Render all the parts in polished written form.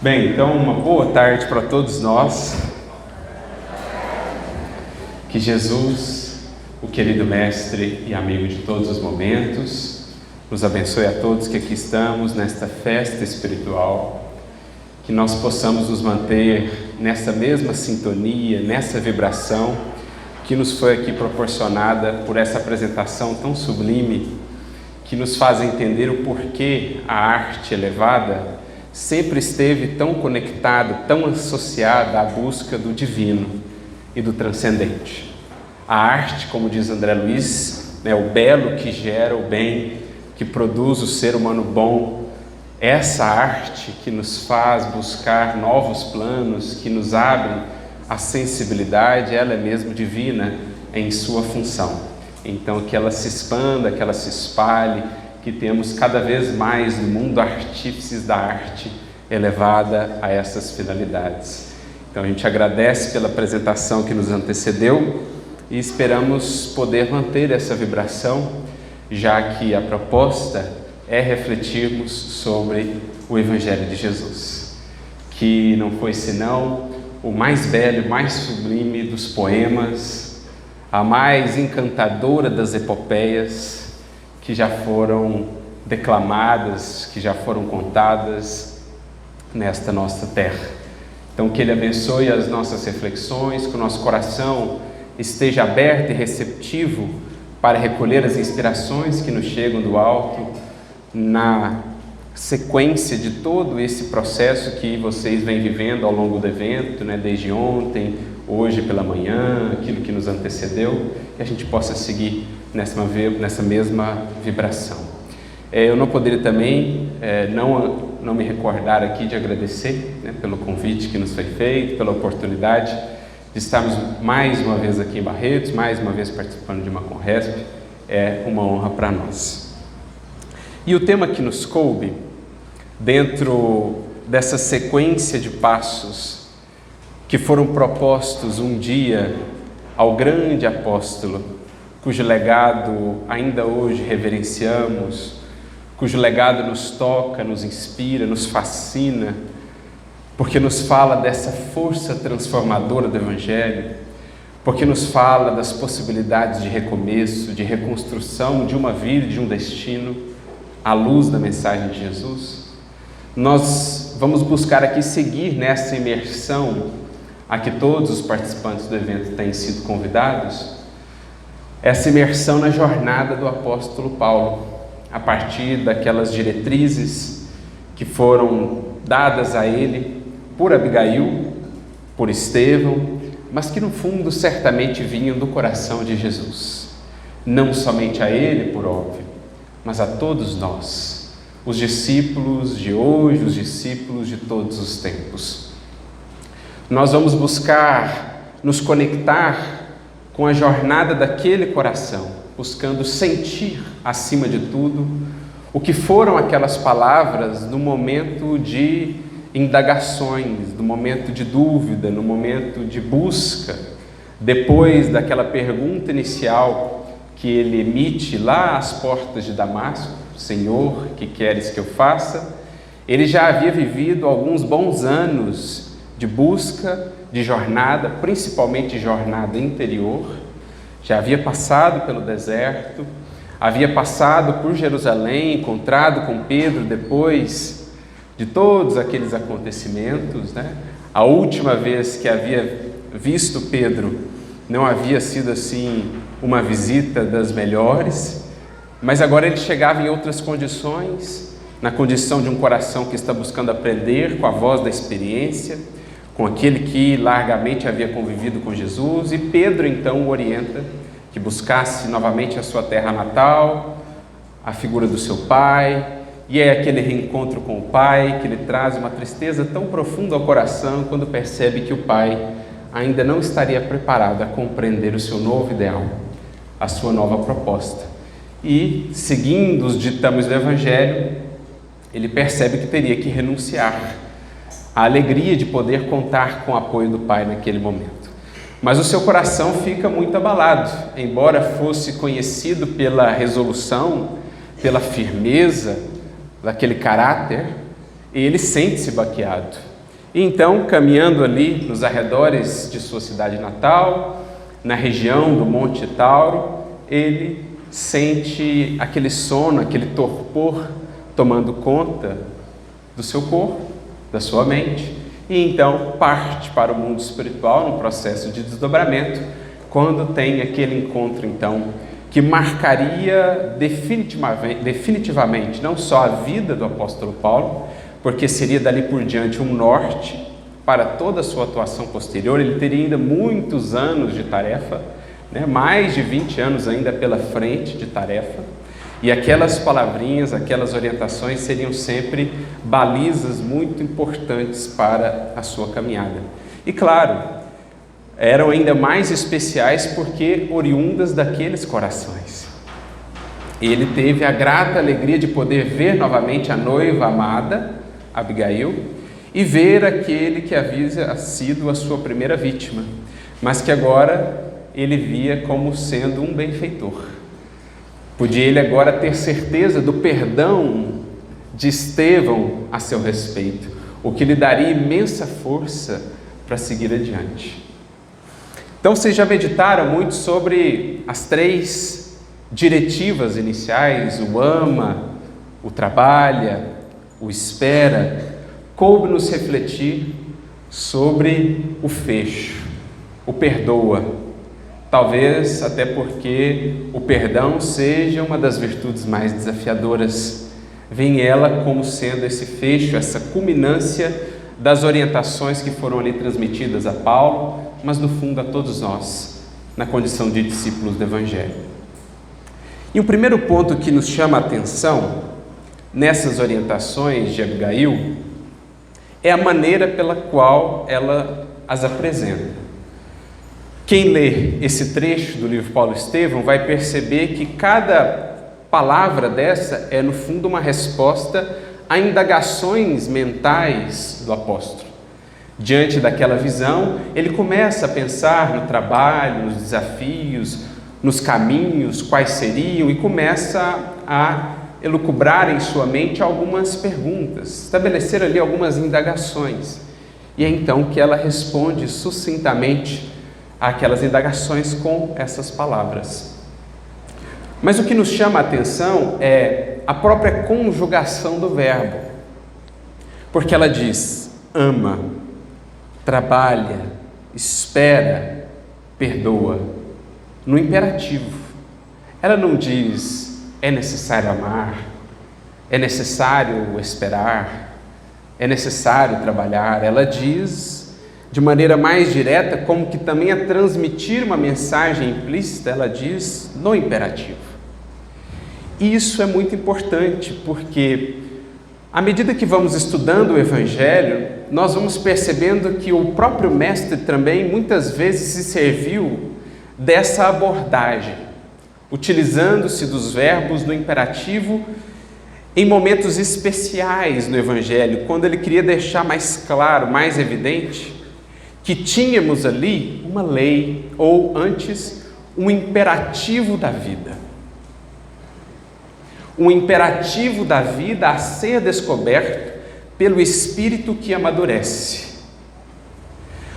Bem, então uma boa tarde para todos nós. Que Jesus, o querido mestre e amigo de todos os momentos, nos abençoe a todos que aqui estamos nesta festa espiritual, que nós possamos nos manter nessa mesma sintonia, nessa vibração que nos foi aqui proporcionada por essa apresentação tão sublime, que nos faz entender o porquê a arte elevada sempre esteve tão conectada, tão associada à busca do divino e do transcendente. A arte, como diz André Luiz, é o belo que gera o bem, que produz o ser humano bom. Essa arte que nos faz buscar novos planos, que nos abre a sensibilidade, ela é mesmo divina em sua função. Então, que ela se expanda, que ela se espalhe, que temos cada vez mais no mundo artífices da arte elevada a essas finalidades. Então, a gente agradece pela apresentação que nos antecedeu e esperamos poder manter essa vibração, já que a proposta é refletirmos sobre o Evangelho de Jesus, que não foi senão o mais belo, mais sublime dos poemas, a mais encantadora das epopeias que já foram declamadas, que já foram contadas nesta nossa terra. Então, que Ele abençoe as nossas reflexões, que o nosso coração esteja aberto e receptivo para recolher as inspirações que nos chegam do alto na sequência de todo esse processo que vocês vêm vivendo ao longo do evento, desde ontem, hoje pela manhã, aquilo que nos antecedeu, que a gente possa seguir nessa mesma vibração. Eu não poderia também não me recordar aqui de agradecer pelo convite que nos foi feito, pela oportunidade de estarmos mais uma vez aqui em Barretos, mais uma vez participando de uma Conresp. É uma honra para nós. E o tema que nos coube, dentro dessa sequência de passos que foram propostos um dia ao grande apóstolo, cujo legado ainda hoje reverenciamos, cujo legado nos toca, nos inspira, nos fascina, porque nos fala dessa força transformadora do Evangelho, porque nos fala das possibilidades de recomeço, de reconstrução de uma vida, de um destino, à luz da mensagem de Jesus. Nós vamos buscar aqui seguir nessa imersão a que todos os participantes do evento têm sido convidados, essa imersão na jornada do apóstolo Paulo, a partir daquelas diretrizes que foram dadas a ele por Abigail, por Estevão, mas que no fundo certamente vinham do coração de Jesus, não somente a ele, por óbvio, mas a todos nós, os discípulos de hoje, os discípulos de todos os tempos. Nós vamos buscar nos conectar com a jornada daquele coração, buscando sentir, acima de tudo, o que foram aquelas palavras no momento de indagações, no momento de dúvida, no momento de busca, depois daquela pergunta inicial que ele emite lá às portas de Damasco: Senhor, que queres que eu faça? Ele já havia vivido alguns bons anos de busca, de jornada, principalmente jornada interior. Já havia passado pelo deserto, havia passado por Jerusalém, encontrado com Pedro depois de todos aqueles acontecimentos, A última vez que havia visto Pedro não havia sido assim uma visita das melhores, mas agora ele chegava em outras condições, na condição de um coração que está buscando aprender com a voz da experiência, com aquele que largamente havia convivido com Jesus, e Pedro então o orienta que buscasse novamente a sua terra natal, a figura do seu pai. E é aquele reencontro com o Pai que lhe traz uma tristeza tão profunda ao coração quando percebe que o Pai ainda não estaria preparado a compreender o seu novo ideal, a sua nova proposta. E, seguindo os ditames do Evangelho, ele percebe que teria que renunciar à alegria de poder contar com o apoio do Pai naquele momento. Mas o seu coração fica muito abalado, embora fosse conhecido pela resolução, pela firmeza daquele caráter, e ele sente-se baqueado. E então, caminhando ali nos arredores de sua cidade natal, na região do Monte Tauro, ele sente aquele sono, aquele torpor tomando conta do seu corpo, da sua mente, e então parte para o mundo espiritual num processo de desdobramento, quando tem aquele encontro então que marcaria definitivamente não só a vida do apóstolo Paulo, porque seria dali por diante um norte para toda a sua atuação posterior. Ele teria ainda muitos anos de tarefa, mais de 20 anos ainda pela frente de tarefa, e aquelas palavrinhas, aquelas orientações seriam sempre balizas muito importantes para a sua caminhada. E claro, eram ainda mais especiais porque oriundas daqueles corações. Ele teve a grata alegria de poder ver novamente a noiva amada, Abigail, e ver aquele que havia sido a sua primeira vítima, mas que agora ele via como sendo um benfeitor. Podia ele agora ter certeza do perdão de Estevão a seu respeito, o que lhe daria imensa força para seguir adiante. Então, vocês já meditaram muito sobre as 3 diretivas iniciais: o ama, o trabalha, o espera. Coube-nos refletir sobre o fecho, o perdoa. Talvez até porque o perdão seja uma das virtudes mais desafiadoras. Vem ela como sendo esse fecho, essa culminância das orientações que foram ali transmitidas a Paulo, mas no fundo a todos nós, na condição de discípulos do Evangelho. E o primeiro ponto que nos chama a atenção nessas orientações de Abigail é a maneira pela qual ela as apresenta. Quem lê esse trecho do livro Paulo e Estevão vai perceber que cada palavra dessa é no fundo uma resposta a indagações mentais do apóstolo. Diante daquela visão, ele começa a pensar no trabalho, nos desafios, nos caminhos, quais seriam, e começa a elucubrar em sua mente algumas perguntas, estabelecer ali algumas indagações. E é então que ela responde sucintamente àquelas indagações com essas palavras. Mas o que nos chama a atenção é a própria conjugação do verbo, porque ela diz: ama, trabalha, espera, perdoa, no imperativo. Ela não diz: é necessário amar, é necessário esperar, é necessário trabalhar. Ela diz de maneira mais direta, como que também a transmitir uma mensagem implícita, ela diz no imperativo. E isso é muito importante, porque à medida que vamos estudando o Evangelho, nós vamos percebendo que o próprio Mestre também muitas vezes se serviu dessa abordagem, utilizando-se dos verbos no imperativo em momentos especiais no Evangelho, quando ele queria deixar mais claro, mais evidente, que tínhamos ali uma lei, ou antes, um imperativo da vida. Um imperativo da vida a ser descoberto pelo Espírito que amadurece.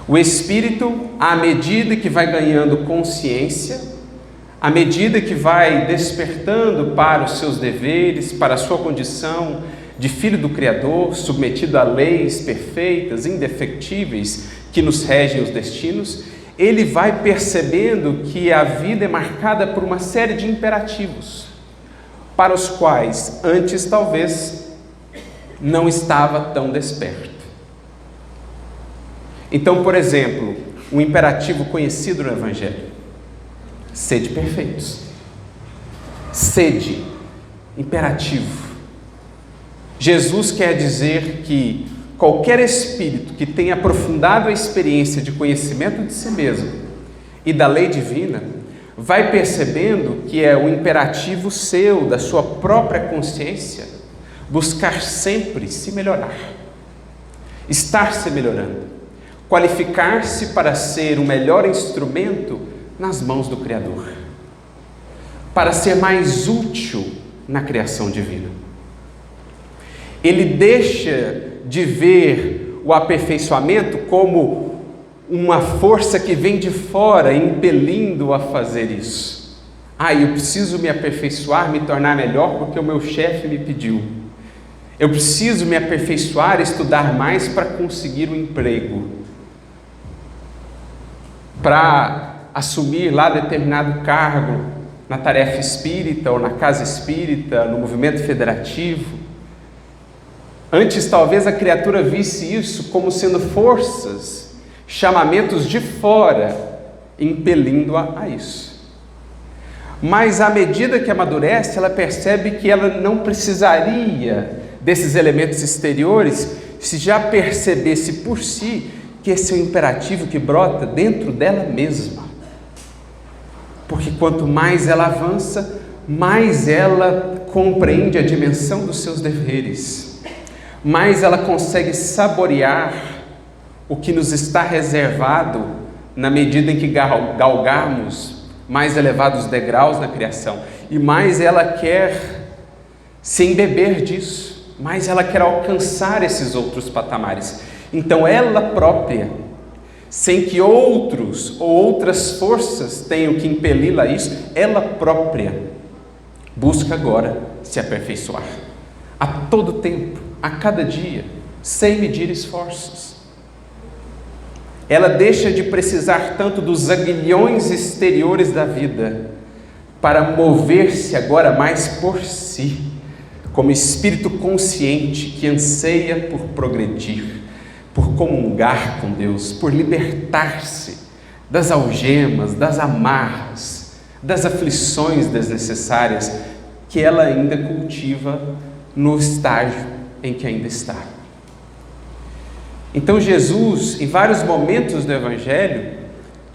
O Espírito, à medida que vai ganhando consciência, à medida que vai despertando para os seus deveres, para a sua condição de filho do Criador, submetido a leis perfeitas, indefectíveis, que nos regem os destinos, ele vai percebendo que a vida é marcada por uma série de imperativos, para os quais antes talvez não estava tão desperto. Então, por exemplo, um imperativo conhecido no Evangelho: sede perfeitos. Sede, imperativo. Jesus quer dizer que qualquer espírito que tenha aprofundado a experiência de conhecimento de si mesmo e da lei divina, vai percebendo que é o imperativo seu, da sua própria consciência, buscar sempre se melhorar, estar se melhorando, qualificar-se para ser o melhor instrumento nas mãos do Criador, para ser mais útil na criação divina. Ele deixa de ver o aperfeiçoamento como uma força que vem de fora, impelindo-o a fazer isso. Eu preciso me aperfeiçoar, me tornar melhor porque o meu chefe me pediu. Eu preciso me aperfeiçoar, estudar mais para conseguir um emprego, para assumir lá determinado cargo na tarefa espírita ou na casa espírita, no movimento federativo. Antes, talvez a criatura visse isso como sendo forças, chamamentos de fora, impelindo-a a isso. Mas à medida que amadurece, ela percebe que ela não precisaria desses elementos exteriores se já percebesse por si que esse é um imperativo que brota dentro dela mesma. Porque quanto mais ela avança, mais ela compreende a dimensão dos seus deveres, mais ela consegue saborear o que nos está reservado na medida em que galgarmos mais elevados degraus na criação, e mais ela quer se embeber disso, mais ela quer alcançar esses outros patamares. Então ela própria, sem que outros ou outras forças tenham que impeli-la a isso, ela própria busca agora se aperfeiçoar, a todo tempo, a cada dia, sem medir esforços. Ela deixa de precisar tanto dos aguilhões exteriores da vida para mover-se agora mais por si, como espírito consciente que anseia por progredir, por comungar com Deus, por libertar-se das algemas, das amarras, das aflições desnecessárias que ela ainda cultiva no estágio em que ainda está. Então Jesus, em vários momentos do Evangelho,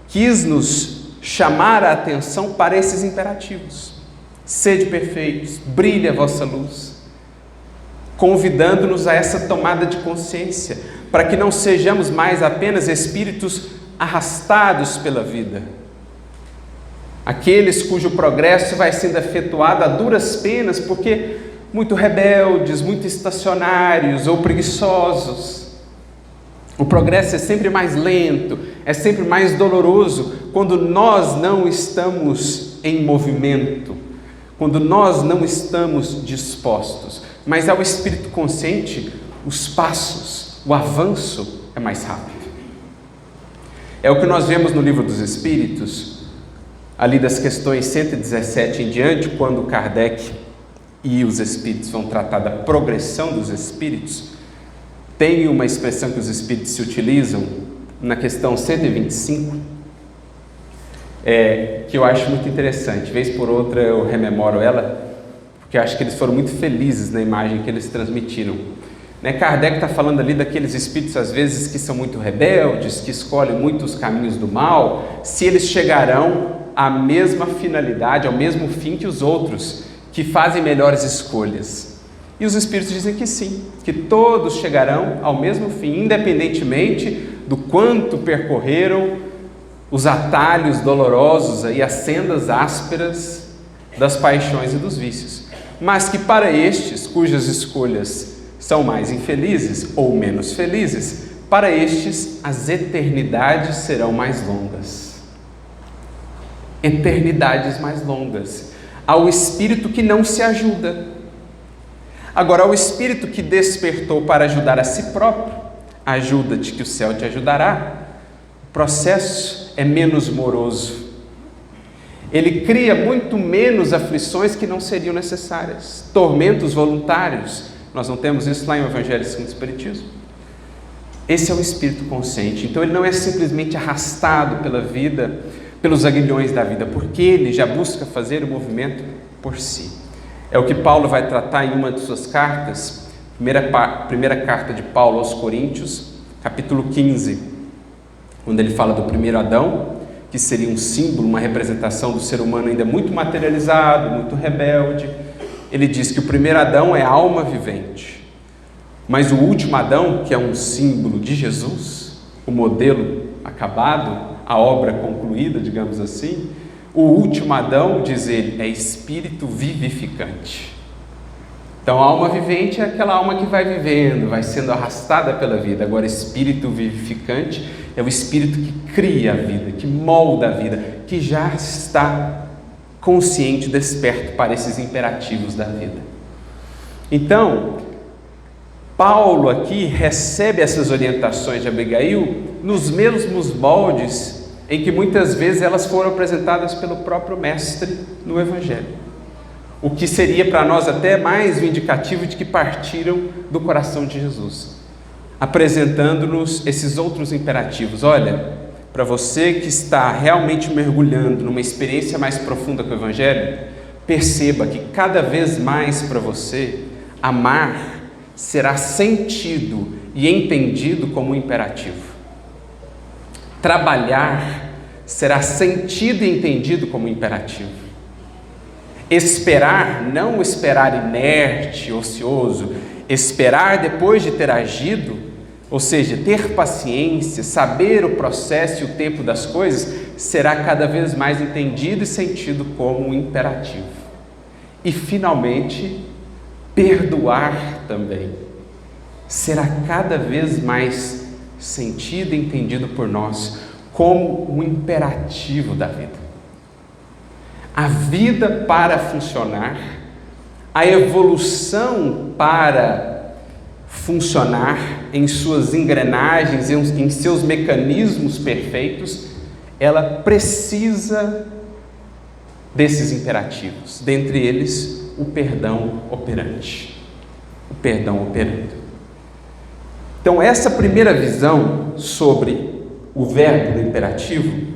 quis nos chamar a atenção para esses imperativos. Sede perfeitos, brilhe a vossa luz, convidando-nos a essa tomada de consciência, para que não sejamos mais apenas espíritos arrastados pela vida, aqueles cujo progresso vai sendo efetuado a duras penas, porque muito rebeldes, muito estacionários ou preguiçosos. O progresso é sempre mais lento, é sempre mais doloroso quando nós não estamos em movimento, quando nós não estamos dispostos. Mas ao espírito consciente, os passos, o avanço é mais rápido. É o que nós vemos no Livro dos Espíritos, ali das questões 117 em diante, quando Kardec e os espíritos vão tratar da progressão dos espíritos. Tem uma expressão que os espíritos se utilizam na questão 125, que eu acho muito interessante. Vez por outra eu rememoro ela, porque eu acho que eles foram muito felizes na imagem que eles transmitiram. Kardec está falando ali daqueles espíritos, às vezes, que são muito rebeldes, que escolhem muito os caminhos do mal, se eles chegarão à mesma finalidade, ao mesmo fim que os outros, que fazem melhores escolhas. E os espíritos dizem que sim, que todos chegarão ao mesmo fim, independentemente do quanto percorreram os atalhos dolorosos, as sendas ásperas das paixões e dos vícios. Mas que para estes, cujas escolhas são mais infelizes ou menos felizes, para estes as eternidades serão mais longas. Eternidades mais longas. Ao espírito que não se ajuda. Agora, ao espírito que despertou para ajudar a si próprio, ajuda-te que o céu te ajudará. O processo é menos moroso. Ele cria muito menos aflições que não seriam necessárias, tormentos voluntários. Nós não temos isso lá em Evangelho segundo o Espiritismo. Esse é o espírito consciente. Então ele não é simplesmente arrastado pela vida, pelos aguilhões da vida, porque ele já busca fazer o movimento por si. É o que Paulo vai tratar em uma de suas cartas, primeira carta de Paulo aos Coríntios, capítulo 15, quando ele fala do primeiro Adão, que seria um símbolo, uma representação do ser humano ainda muito materializado, muito rebelde. Ele diz que o primeiro Adão é a alma vivente, mas o último Adão, que é um símbolo de Jesus, o modelo acabado, a obra concluída, digamos assim, o último Adão, diz ele, é espírito vivificante. Então, a alma vivente é aquela alma que vai vivendo, vai sendo arrastada pela vida. Agora, espírito vivificante é o espírito que cria a vida, que molda a vida, que já está consciente, desperto para esses imperativos da vida. Então, Paulo aqui recebe essas orientações de Abigail nos mesmos moldes em que muitas vezes elas foram apresentadas pelo próprio mestre no Evangelho. O que seria para nós até mais um indicativo de que partiram do coração de Jesus, apresentando-nos esses outros imperativos. Olha, para você que está realmente mergulhando numa experiência mais profunda com o Evangelho, perceba que cada vez mais para você, amar será sentido e entendido como um imperativo. Trabalhar será sentido e entendido como um imperativo. Esperar, não esperar inerte, ocioso, esperar depois de ter agido, ou seja, ter paciência, saber o processo e o tempo das coisas, será cada vez mais entendido e sentido como um imperativo. E finalmente, perdoar também será cada vez mais sentido e entendido por nós como um imperativo da vida. A vida para funcionar, a evolução para funcionar em suas engrenagens, em seus mecanismos perfeitos, ela precisa desses imperativos, dentre eles o perdão operante. O perdão operando. Então, essa primeira visão sobre o verbo do imperativo,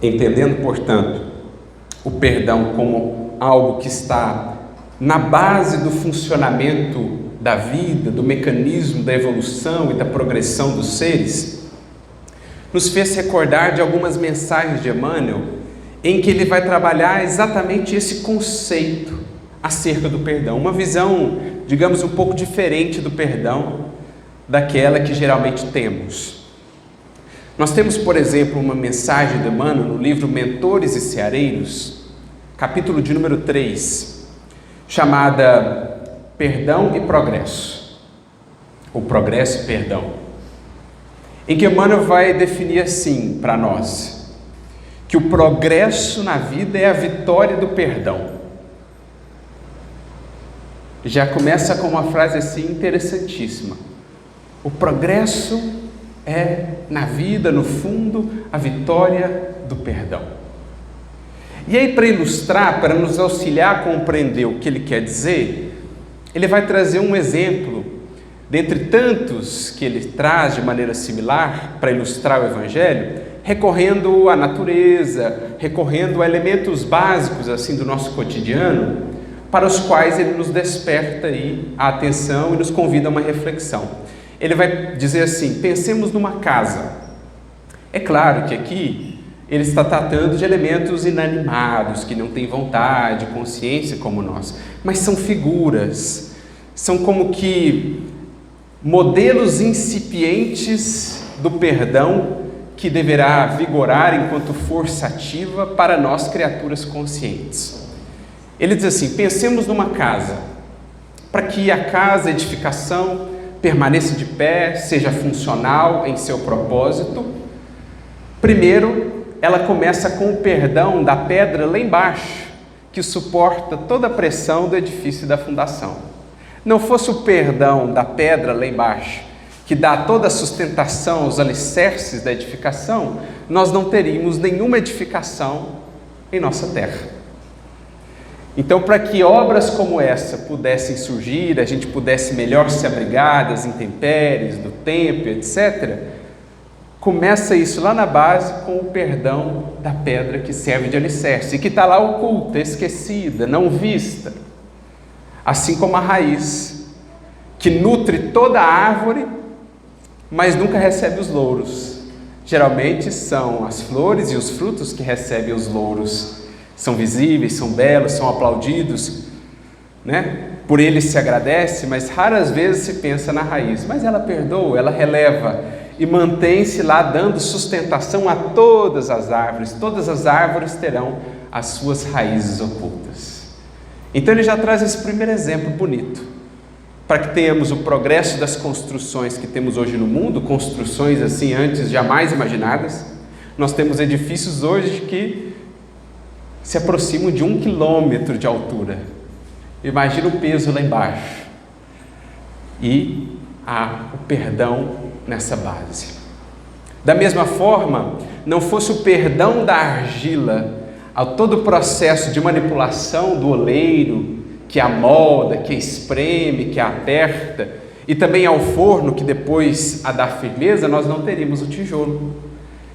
entendendo, portanto, o perdão como algo que está na base do funcionamento da vida, do mecanismo da evolução e da progressão dos seres, nos fez recordar de algumas mensagens de Emmanuel, em que ele vai trabalhar exatamente esse conceito acerca do perdão, uma visão, digamos, um pouco diferente do perdão daquela que geralmente temos. Nós temos, por exemplo, uma mensagem de Emmanuel no livro Mentores e Ceareiros, capítulo de número 3, chamada Perdão e Progresso, ou Progresso e Perdão, em que Emmanuel vai definir assim para nós, que o progresso na vida é a vitória do perdão. Já começa com uma frase assim interessantíssima. O progresso é, na vida, no fundo, a vitória do perdão. E aí, para ilustrar, para nos auxiliar a compreender o que ele quer dizer, ele vai trazer um exemplo, dentre tantos que ele traz de maneira similar, para ilustrar o Evangelho, recorrendo à natureza, recorrendo a elementos básicos assim do nosso cotidiano, para os quais ele nos desperta aí a atenção e nos convida a uma reflexão. Ele vai dizer assim: pensemos numa casa. É claro que aqui ele está tratando de elementos inanimados, que não têm vontade, consciência como nós, mas são figuras, são como que modelos incipientes do perdão que deverá vigorar enquanto força ativa para nós, criaturas conscientes. Ele diz assim: pensemos numa casa, para que a casa, a edificação, permaneça de pé, seja funcional em seu propósito. Primeiro, ela começa com o perdão da pedra lá embaixo, que suporta toda a pressão do edifício e da fundação. Não fosse o perdão da pedra lá embaixo, que dá toda a sustentação aos alicerces da edificação, nós não teríamos nenhuma edificação em nossa terra. Então, para que obras como essa pudessem surgir, a gente pudesse melhor se abrigar das intempéries, do tempo, etc., começa isso lá na base com o perdão da pedra que serve de alicerce, e que está lá oculta, esquecida, não vista. Assim como a raiz, que nutre toda a árvore, mas nunca recebe os louros. Geralmente são as flores e os frutos que recebem os louros. São visíveis, são belos, são aplaudidos, né? Por eles se agradece, mas raras vezes se pensa na raiz. Mas ela perdoa, ela releva e mantém-se lá dando sustentação a todas as árvores. Todas as árvores terão as suas raízes ocultas. Então ele já traz esse primeiro exemplo bonito, para que tenhamos o progresso das construções que temos hoje no mundo, construções assim antes jamais imaginadas. Nós temos edifícios hoje que se aproximam de 1 quilômetro de altura. Imagina o peso lá embaixo. E há o perdão nessa base. Da mesma forma, não fosse o perdão da argila a todo o processo de manipulação do oleiro, que amolda, que espreme, que aperta, e também ao forno, que depois a dá firmeza, nós não teríamos o tijolo,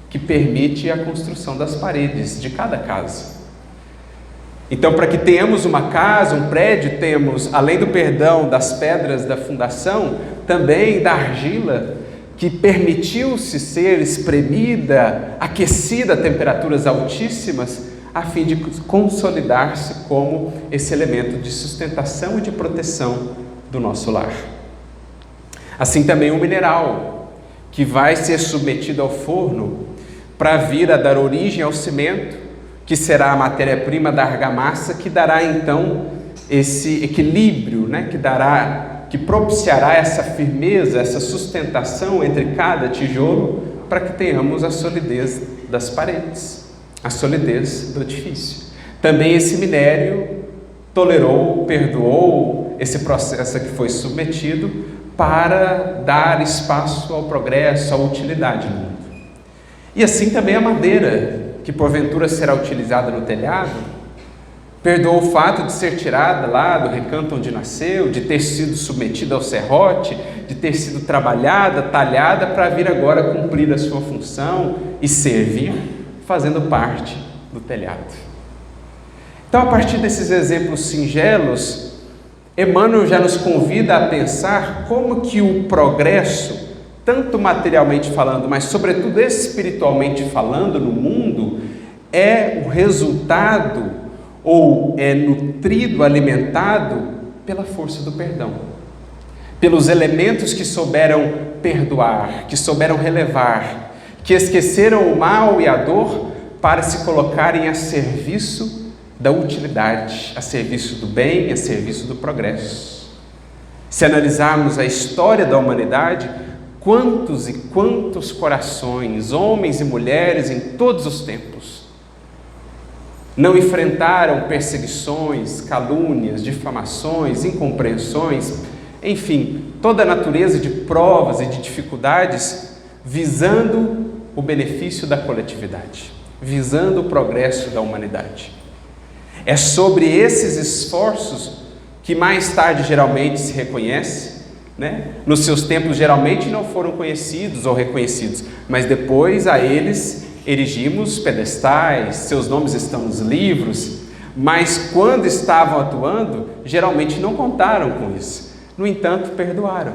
que permite a construção das paredes de cada casa. Então, para que tenhamos uma casa, um prédio, temos, além do perdão das pedras da fundação, também da argila, que permitiu-se ser espremida, aquecida a temperaturas altíssimas, a fim de consolidar-se como esse elemento de sustentação e de proteção do nosso lar. Assim também o mineral, que vai ser submetido ao forno para vir a dar origem ao cimento, que será a matéria-prima da argamassa, que dará então esse equilíbrio, que propiciará essa firmeza, essa sustentação entre cada tijolo, para que tenhamos a solidez das paredes, a solidez do edifício. Também esse minério tolerou, perdoou esse processo que foi submetido para dar espaço ao progresso, à utilidade no mundo. E assim também a madeira, que porventura será utilizada no telhado, perdoou o fato de ser tirada lá do recanto onde nasceu, de ter sido submetida ao serrote, de ter sido trabalhada, talhada, para vir agora cumprir a sua função e servir, fazendo parte do telhado. Então, a partir desses exemplos singelos, Emmanuel já nos convida a pensar como que o progresso, tanto materialmente falando, mas sobretudo espiritualmente falando no mundo, é o resultado ou é nutrido, alimentado pela força do perdão, pelos elementos que souberam perdoar, que souberam relevar, que esqueceram o mal e a dor para se colocarem a serviço da utilidade, a serviço do bem, a serviço do progresso. Se analisarmos a história da humanidade, quantos e quantos corações, homens e mulheres em todos os tempos, não enfrentaram perseguições, calúnias, difamações, incompreensões, enfim, toda a natureza de provas e de dificuldades, visando o benefício da coletividade, visando o progresso da humanidade. É sobre esses esforços que mais tarde geralmente se reconhece, Nos seus tempos geralmente não foram conhecidos ou reconhecidos, mas depois a eles erigimos pedestais, seus nomes estão nos livros, mas quando estavam atuando, geralmente não contaram com isso. No entanto, perdoaram.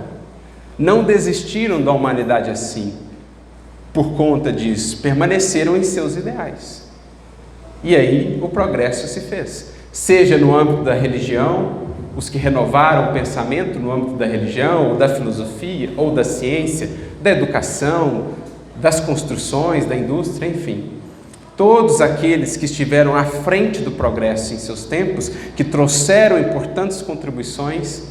Não desistiram da humanidade assim. Por conta disso, permaneceram em seus ideais. E aí o progresso se fez. Seja no âmbito da religião, os que renovaram o pensamento no âmbito da religião, ou da filosofia, ou da ciência, da educação, das construções, da indústria, enfim. Todos aqueles que estiveram à frente do progresso em seus tempos, que trouxeram importantes contribuições,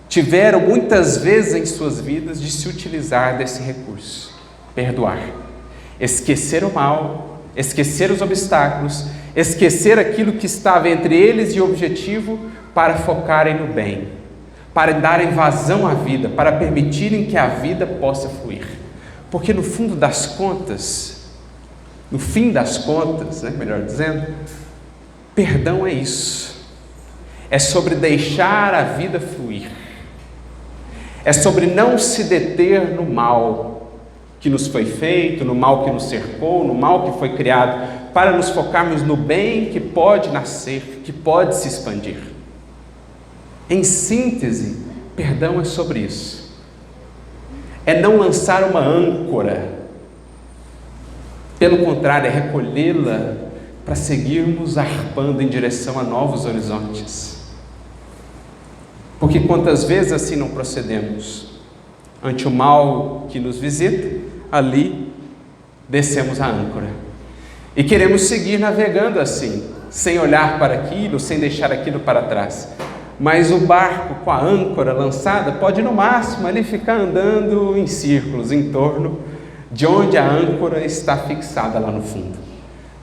tiveram muitas vezes em suas vidas de se utilizar desse recurso, perdoar, esquecer o mal, esquecer os obstáculos, esquecer aquilo que estava entre eles e o objetivo para focarem no bem, para darem vazão à vida, para permitirem que a vida possa fluir. Porque no fundo das contas, no fim das contas, melhor dizendo, perdão é isso. É sobre deixar a vida fluir. É sobre não se deter no mal que nos foi feito, no mal que nos cercou, no mal que foi criado, para nos focarmos no bem que pode nascer, que pode se expandir. Em síntese, perdão é sobre isso. É não lançar uma âncora. Pelo contrário, é recolhê-la para seguirmos arpando em direção a novos horizontes. Porque quantas vezes assim não procedemos? Ante o mal que nos visita, ali descemos a âncora. E queremos seguir navegando assim, sem olhar para aquilo, sem deixar aquilo para trás. Mas o barco com a âncora lançada pode no máximo ali ficar andando em círculos em torno de onde a âncora está fixada lá no fundo.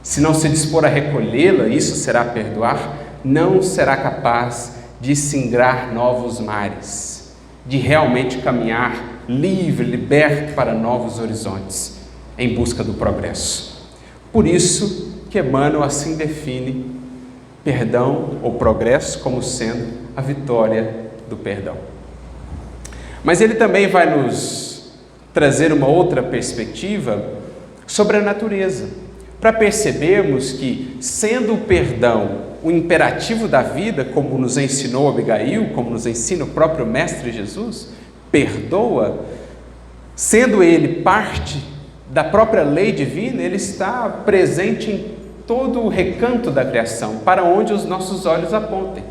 Se não se dispor a recolhê-la, isso será perdoar, não será capaz de singrar novos mares, de realmente caminhar livre, liberto para novos horizontes, em busca do progresso. Por isso que Emmanuel assim define perdão ou progresso como sendo a vitória do perdão. Mas ele também vai nos trazer uma outra perspectiva sobre a natureza, para percebermos que, sendo o perdão o imperativo da vida, como nos ensinou Abigail, como nos ensina o próprio Mestre Jesus, perdoa, sendo ele parte da própria lei divina, ele está presente em todo o recanto da criação, para onde os nossos olhos apontem,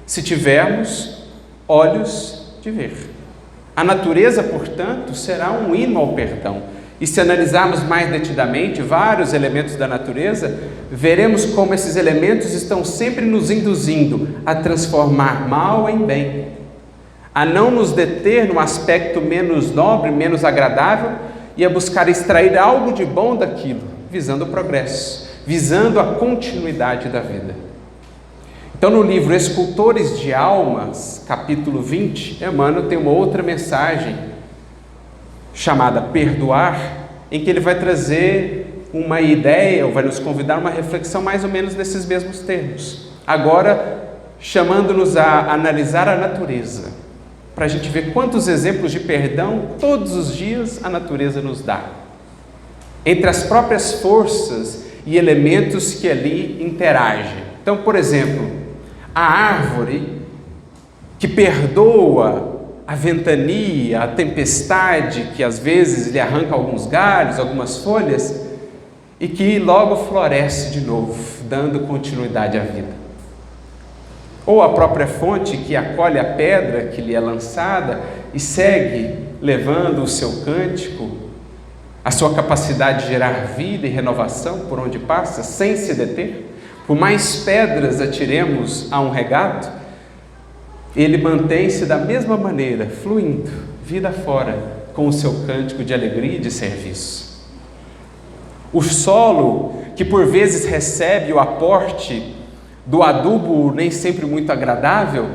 se tivermos olhos de ver. A natureza, portanto, será um hino ao perdão. E se analisarmos mais detidamente vários elementos da natureza, veremos como esses elementos estão sempre nos induzindo a transformar mal em bem, a não nos deter no aspecto menos nobre, menos agradável, e a buscar extrair algo de bom daquilo, visando o progresso, visando a continuidade da vida. Então, no livro Escultores de Almas, capítulo 20, Emmanuel tem uma outra mensagem chamada Perdoar, em que ele vai trazer uma ideia, ou vai nos convidar a uma reflexão mais ou menos nesses mesmos termos. Agora, chamando-nos a analisar a natureza, para a gente ver quantos exemplos de perdão todos os dias a natureza nos dá, entre as próprias forças e elementos que ali interagem. Então, por exemplo, a árvore que perdoa a ventania, a tempestade que às vezes lhe arranca alguns galhos, algumas folhas, e que logo floresce de novo, dando continuidade à vida. Ou a própria fonte que acolhe a pedra que lhe é lançada e segue levando o seu cântico, a sua capacidade de gerar vida e renovação por onde passa, sem se deter. Por mais pedras atiremos a um regato, ele mantém-se da mesma maneira, fluindo, vida fora, com o seu cântico de alegria e de serviço. O solo, que por vezes recebe o aporte do adubo nem sempre muito agradável,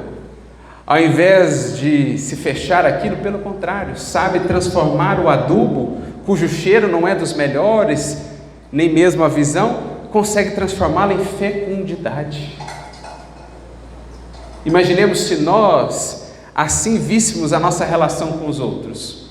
ao invés de se fechar aquilo, pelo contrário, sabe transformar o adubo, cujo cheiro não é dos melhores, nem mesmo a visão, consegue transformá-lo em fecundidade. Imaginemos se nós assim víssemos a nossa relação com os outros.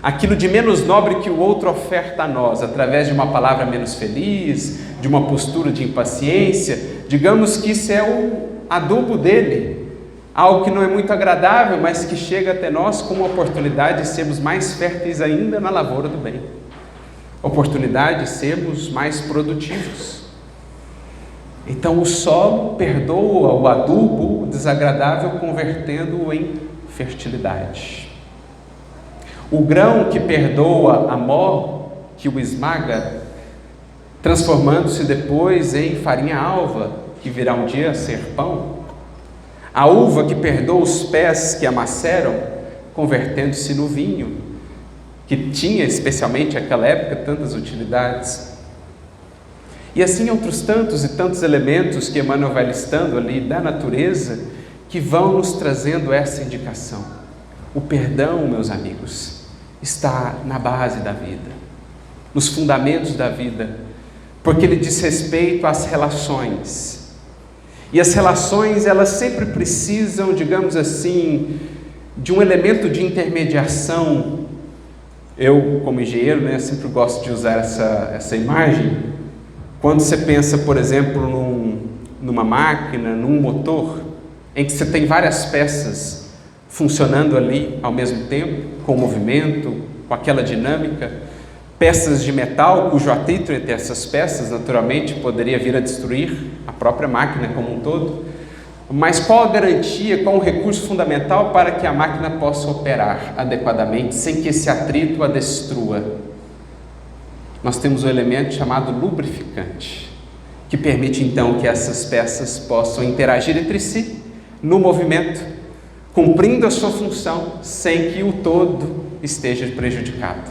Aquilo de menos nobre que o outro oferta a nós, através de uma palavra menos feliz, de uma postura de impaciência, digamos que isso é o adubo dele, algo que não é muito agradável, mas que chega até nós como uma oportunidade de sermos mais férteis ainda na lavoura do bem, oportunidade de sermos mais produtivos. Então o solo perdoa o adubo desagradável, convertendo-o em fertilidade. O grão que perdoa a mó que o esmaga, transformando-se depois em farinha alva, que virá um dia a ser pão. A uva que perdoa os pés que a maceram, convertendo-se no vinho, que tinha, especialmente naquela época, tantas utilidades. E assim outros tantos e tantos elementos que Emmanuel vai listando ali da natureza, que vão nos trazendo essa indicação. O perdão, meus amigos, está na base da vida, nos fundamentos da vida, porque ele diz respeito às relações. E as relações, elas sempre precisam, digamos assim, de um elemento de intermediação. Eu, como engenheiro, sempre gosto de usar essa imagem. Quando você pensa, por exemplo, numa máquina, num motor, em que você tem várias peças funcionando ali ao mesmo tempo, com movimento, com aquela dinâmica, peças de metal cujo atrito entre essas peças naturalmente poderia vir a destruir a própria máquina como um todo, mas qual a garantia, qual o recurso fundamental para que a máquina possa operar adequadamente, sem que esse atrito a destrua? Nós temos um elemento chamado lubrificante, que permite então que essas peças possam interagir entre si, no movimento, cumprindo a sua função, sem que o todo esteja prejudicado.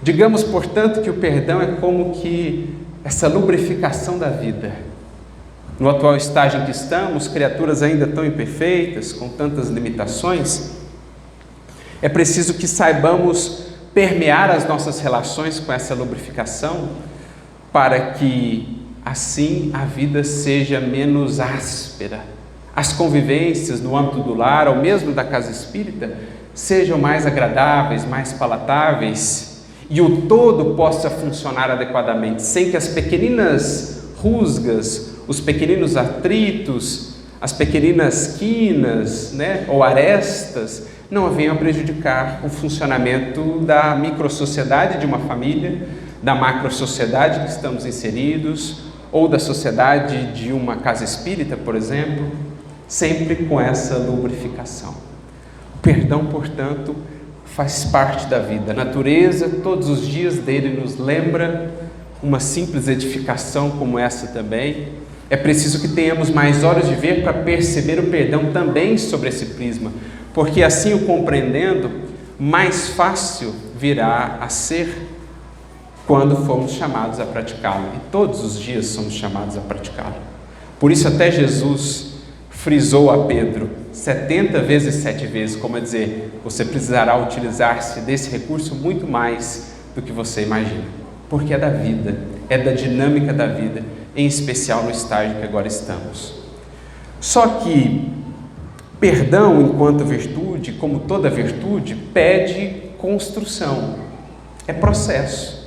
Digamos, portanto, que o perdão é como que essa lubrificação da vida. No atual estágio em que estamos, criaturas ainda tão imperfeitas, com tantas limitações, é preciso que saibamos permear as nossas relações com essa lubrificação, para que assim a vida seja menos áspera, as convivências no âmbito do lar ou mesmo da casa espírita sejam mais agradáveis, mais palatáveis, e o todo possa funcionar adequadamente, sem que as pequeninas rusgas, os pequeninos atritos, as pequeninas quinas, ou arestas, não venham a prejudicar o funcionamento da microsociedade de uma família, da macrosociedade que estamos inseridos, ou da sociedade de uma casa espírita, por exemplo, sempre com essa lubrificação. O perdão, portanto, faz parte da vida. A natureza, todos os dias dele, nos lembra uma simples edificação como essa também. É preciso que tenhamos mais olhos de ver para perceber o perdão também sobre esse prisma, porque assim o compreendendo, mais fácil virá a ser quando formos chamados a praticá-lo. E todos os dias somos chamados a praticá-lo. Por isso até Jesus frisou a Pedro 70 vezes 7 vezes, como a dizer, você precisará utilizar-se desse recurso muito mais do que você imagina, porque é da vida, é da dinâmica da vida, em especial no estágio que agora estamos. Só que perdão, enquanto virtude, como toda virtude, pede construção, é processo.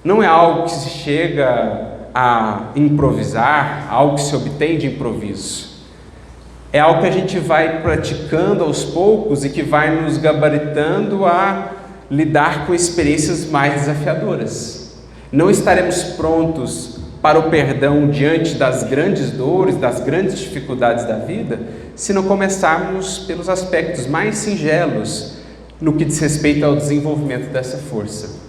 Não é algo que se chega a improvisar, algo que se obtém de improviso. É algo que a gente vai praticando aos poucos e que vai nos gabaritando a lidar com experiências mais desafiadoras. Não estaremos prontos para o perdão diante das grandes dores, das grandes dificuldades da vida, se não começarmos pelos aspectos mais singelos no que diz respeito ao desenvolvimento dessa força.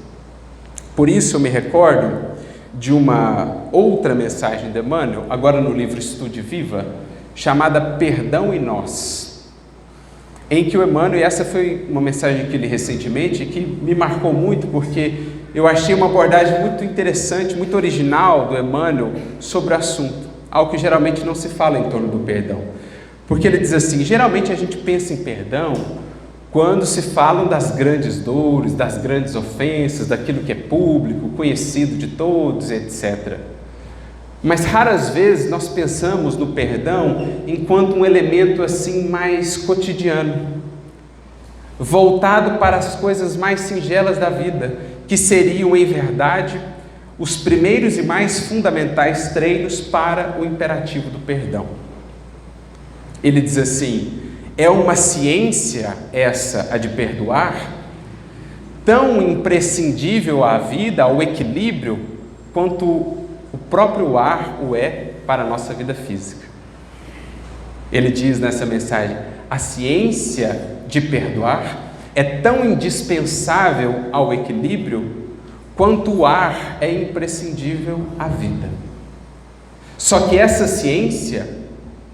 Por isso eu me recordo de uma outra mensagem de Emmanuel, agora no livro Estude Viva, chamada Perdão e Nós, em que o Emmanuel, e essa foi uma mensagem que li recentemente, que me marcou muito, porque eu achei uma abordagem muito interessante, muito original do Emmanuel sobre o assunto, algo que geralmente não se fala em torno do perdão. Porque ele diz assim, geralmente a gente pensa em perdão quando se falam das grandes dores, das grandes ofensas, daquilo que é público, conhecido de todos, etc. Mas raras vezes nós pensamos no perdão enquanto um elemento assim mais cotidiano, voltado para as coisas mais singelas da vida, que seriam, em verdade, os primeiros e mais fundamentais treinos para o imperativo do perdão. Ele diz assim, é uma ciência essa, a de perdoar, tão imprescindível à vida, ao equilíbrio, quanto o próprio ar o é para a nossa vida física. Ele diz nessa mensagem, a ciência de perdoar é tão indispensável ao equilíbrio quanto o ar é imprescindível à vida. Só que essa ciência,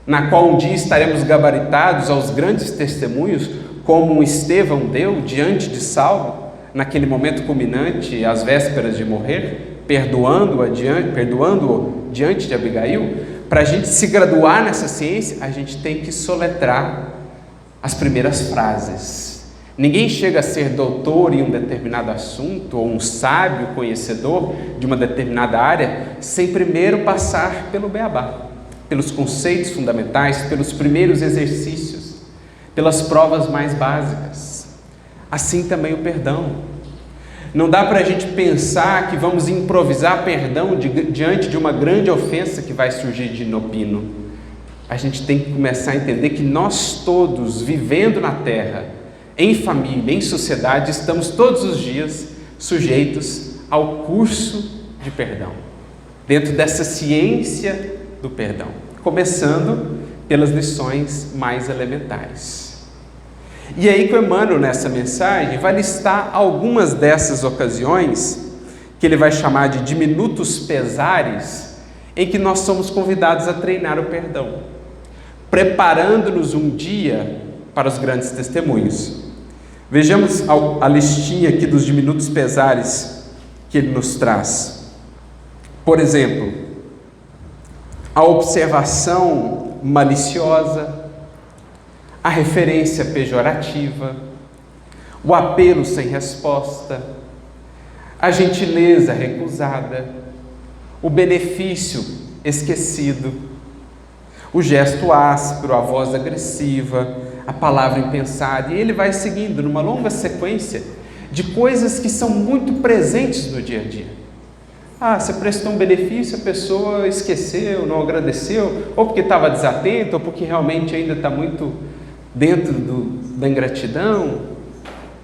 na qual um dia estaremos gabaritados aos grandes testemunhos, como um Estevão deu diante de Saulo, naquele momento culminante, às vésperas de morrer, perdoando-o diante de Abigail, para a gente se graduar nessa ciência, a gente tem que soletrar as primeiras frases. Ninguém chega a ser doutor em um determinado assunto, ou um sábio conhecedor de uma determinada área, sem primeiro passar pelo beabá, pelos conceitos fundamentais, pelos primeiros exercícios, pelas provas mais básicas. Assim também o perdão. Não dá para a gente pensar que vamos improvisar perdão diante de uma grande ofensa que vai surgir de inopino. A gente tem que começar a entender que nós todos, vivendo na Terra, em família, em sociedade, estamos todos os dias sujeitos ao curso de perdão, dentro dessa ciência do perdão, começando pelas lições mais elementares. E aí que o Emmanuel, nessa mensagem, vai listar algumas dessas ocasiões, que ele vai chamar de diminutos pesares, em que nós somos convidados a treinar o perdão, preparando-nos um dia para os grandes testemunhos. Vejamos a listinha aqui dos diminutos pesares que ele nos traz. Por exemplo, a observação maliciosa, a referência pejorativa, o apelo sem resposta, a gentileza recusada, o benefício esquecido, o gesto áspero, a voz agressiva, a palavra impensada, e ele vai seguindo numa longa sequência de coisas que são muito presentes no dia a dia. Você prestou um benefício, a pessoa esqueceu, não agradeceu, ou porque estava desatento, ou porque realmente ainda está muito dentro da ingratidão.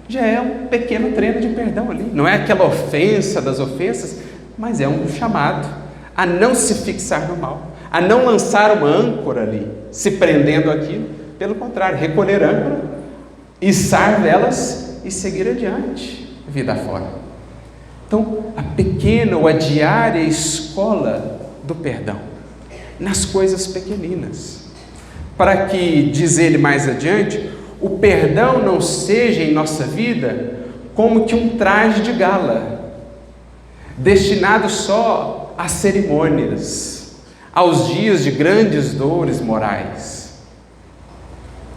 Já é um pequeno treino de perdão ali. Não é aquela ofensa das ofensas, mas é um chamado a não se fixar no mal, a não lançar uma âncora ali, se prendendo aquilo. Pelo contrário, recolher âncora, içar velas e seguir adiante, vida fora. Então, a pequena ou a diária escola do perdão, nas coisas pequeninas, para que, diz ele mais adiante, o perdão não seja em nossa vida como que um traje de gala, destinado só a cerimônias, aos dias de grandes dores morais.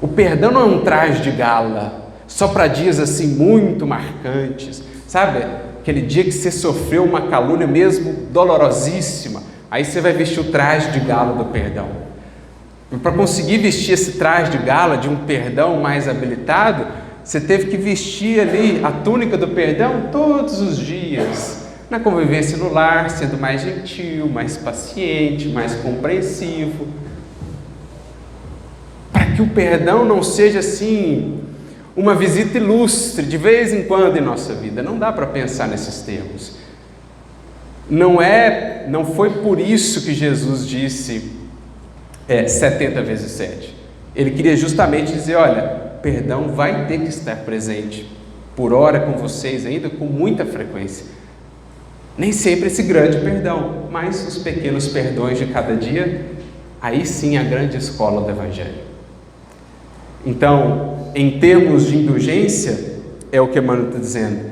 O perdão não é um traje de gala, só para dias assim muito marcantes, sabe? Aquele dia que você sofreu uma calúnia mesmo dolorosíssima, aí você vai vestir o traje de gala do perdão. E para conseguir vestir esse traje de gala de um perdão mais habilitado, você teve que vestir ali a túnica do perdão todos os dias, na convivência no lar, sendo mais gentil, mais paciente, mais compreensivo, para que o perdão não seja assim uma visita ilustre de vez em quando em nossa vida. Não dá para pensar nesses termos. Não foi por isso que Jesus disse 70 vezes 7. Ele queria justamente dizer, olha, perdão vai ter que estar presente por hora com vocês ainda com muita frequência. Nem sempre esse grande perdão, mas os pequenos perdões de cada dia, aí sim a grande escola do Evangelho. Então, em termos de indulgência, é o que Emmanuel está dizendo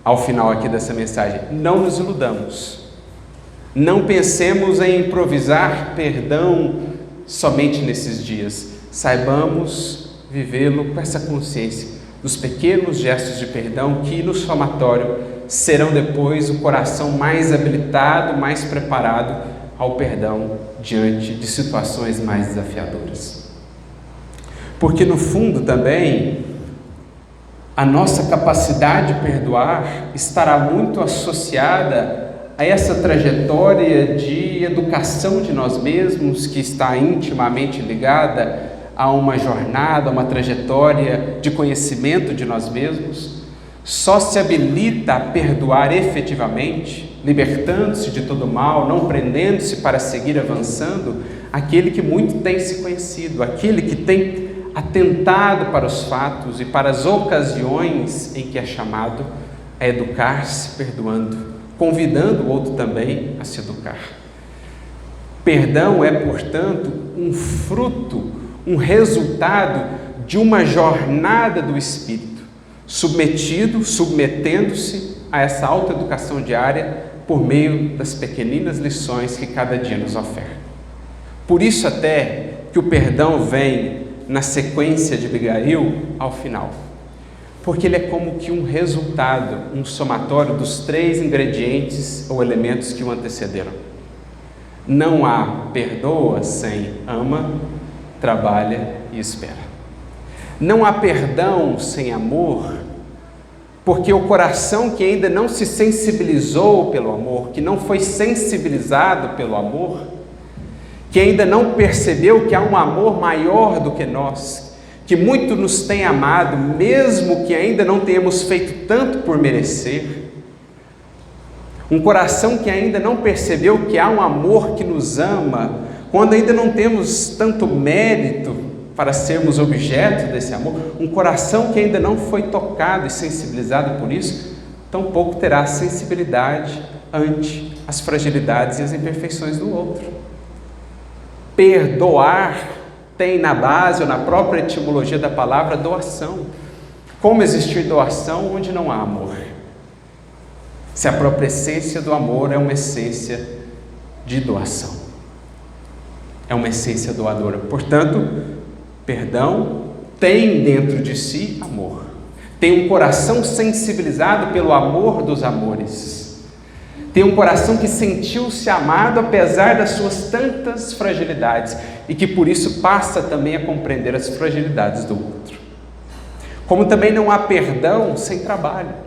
ao final aqui dessa mensagem: não nos iludamos, não pensemos em improvisar perdão somente nesses dias, saibamos vivê-lo com essa consciência dos pequenos gestos de perdão que no somatório serão depois o coração mais habilitado, mais preparado ao perdão diante de situações mais desafiadoras. Porque no fundo também a nossa capacidade de perdoar estará muito associada a essa trajetória de educação de nós mesmos, que está intimamente ligada a uma jornada, a uma trajetória de conhecimento de nós mesmos. Só se habilita a perdoar efetivamente, libertando-se de todo mal, não prendendo-se para seguir avançando, aquele que muito tem se conhecido, aquele que tem atentado para os fatos e para as ocasiões em que é chamado a educar-se perdoando, convidando o outro também a se educar. Perdão é, portanto, um fruto, um resultado de uma jornada do Espírito, submetendo-se a essa autoeducação diária por meio das pequeninas lições que cada dia nos oferta. Por isso até que o perdão vem na sequência de Abigail ao final, porque ele é como que um resultado, um somatório dos 3 ingredientes ou elementos que o antecederam. Não há perdoa sem ama, trabalha e espera. Não há perdão sem amor, porque o coração que ainda não se sensibilizou pelo amor, que não foi sensibilizado pelo amor, que ainda não percebeu que há um amor maior do que nós, que muito nos tem amado, mesmo que ainda não tenhamos feito tanto por merecer, um coração que ainda não percebeu que há um amor que nos ama, quando ainda não temos tanto mérito para sermos objeto desse amor, um coração que ainda não foi tocado e sensibilizado por isso, tampouco terá sensibilidade, ante as fragilidades e as imperfeições do outro. Perdoar tem na base ou na própria etimologia da palavra doação. Como existir doação onde não há amor? Se a própria essência do amor é uma essência de doação, é uma essência doadora. Portanto, perdão tem dentro de si amor, tem um coração sensibilizado pelo amor dos amores, tem um coração que sentiu-se amado apesar das suas tantas fragilidades e que por isso passa também a compreender as fragilidades do outro. Como também não há perdão sem trabalho,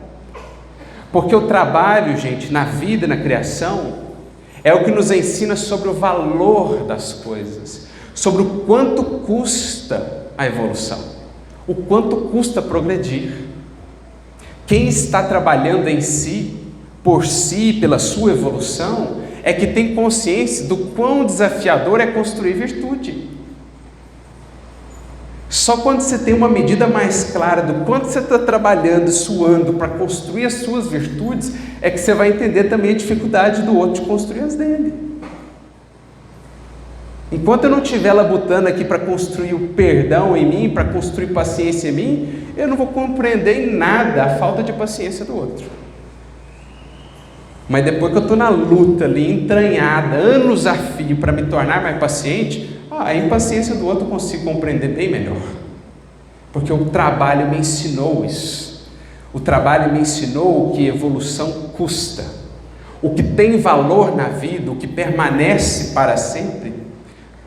porque o trabalho, gente, na vida, na criação, é o que nos ensina sobre o valor das coisas, sobre o quanto custa a evolução, o quanto custa progredir. Quem está trabalhando em si, por si, pela sua evolução, é que tem consciência do quão desafiador é construir virtude. Só quando você tem uma medida mais clara do quanto você está trabalhando, suando para construir as suas virtudes, é que você vai entender também a dificuldade do outro de construir as dele. Enquanto eu não estiver labutando aqui para construir o perdão em mim, para construir paciência em mim, eu não vou compreender em nada a falta de paciência do outro. Mas depois que eu estou na luta ali, entranhada, anos a fio para me tornar mais paciente, a impaciência do outro eu consigo compreender bem melhor. Porque o trabalho me ensinou isso. O trabalho me ensinou o que evolução custa. O que tem valor na vida, o que permanece para sempre,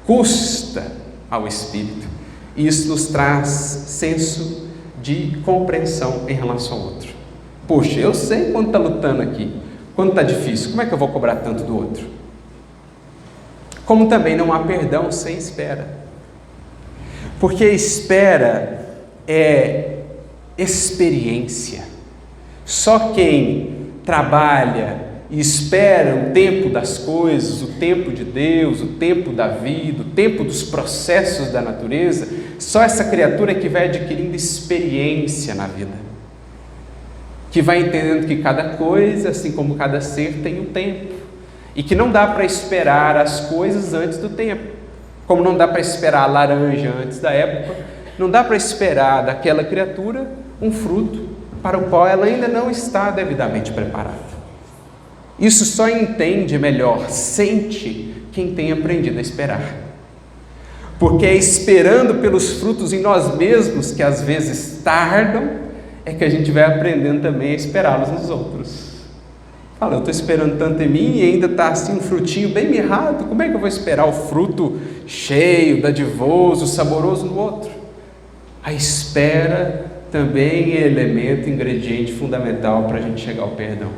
custa ao espírito. E isso nos traz senso de compreensão em relação ao outro. Poxa, eu sei quando está lutando aqui, quando está difícil, como é que eu vou cobrar tanto do outro? Como também não há perdão sem espera. Porque espera é experiência. Só quem trabalha e espera o tempo das coisas, o tempo de Deus, o tempo da vida, o tempo dos processos da natureza, só essa criatura é que vai adquirindo experiência na vida, que vai entendendo que cada coisa, assim como cada ser, tem um tempo, e que não dá para esperar as coisas antes do tempo, como não dá para esperar a laranja antes da época, não dá para esperar daquela criatura um fruto para o qual ela ainda não está devidamente preparada. Isso só entende melhor, sente quem tem aprendido a esperar. Porque é esperando pelos frutos em nós mesmos, que às vezes tardam, é que a gente vai aprendendo também a esperá-los nos outros. Fala, eu estou esperando tanto em mim e ainda está assim um frutinho bem mirrado, como é que eu vou esperar o fruto cheio, dadivoso, saboroso no outro? A espera também é elemento, ingrediente fundamental para a gente chegar ao perdão.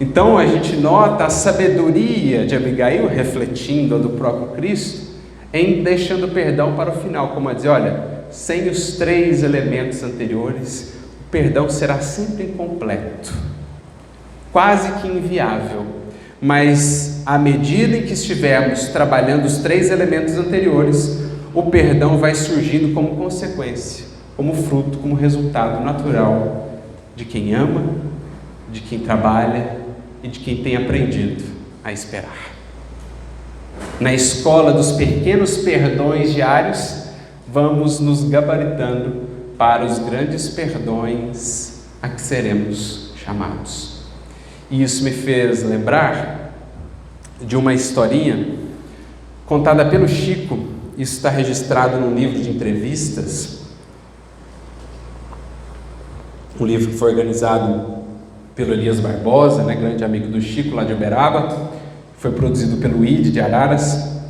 Então a gente nota a sabedoria de Abigail, refletindo a do próprio Cristo, em deixando o perdão para o final, como a dizer, olha, sem os 3 elementos anteriores, o perdão será sempre incompleto, quase que inviável, mas à medida em que estivermos trabalhando os 3 elementos anteriores, o perdão vai surgindo como consequência, como fruto, como resultado natural de quem ama, de quem trabalha e de quem tem aprendido a esperar. Na escola dos pequenos perdões diários, vamos nos gabaritando para os grandes perdões a que seremos chamados. E isso me fez lembrar de uma historinha contada pelo Chico. Isso está registrado num livro de entrevistas, um livro que foi organizado pelo Elias Barbosa, grande amigo do Chico, lá de Uberaba, foi produzido pelo ID de Araras.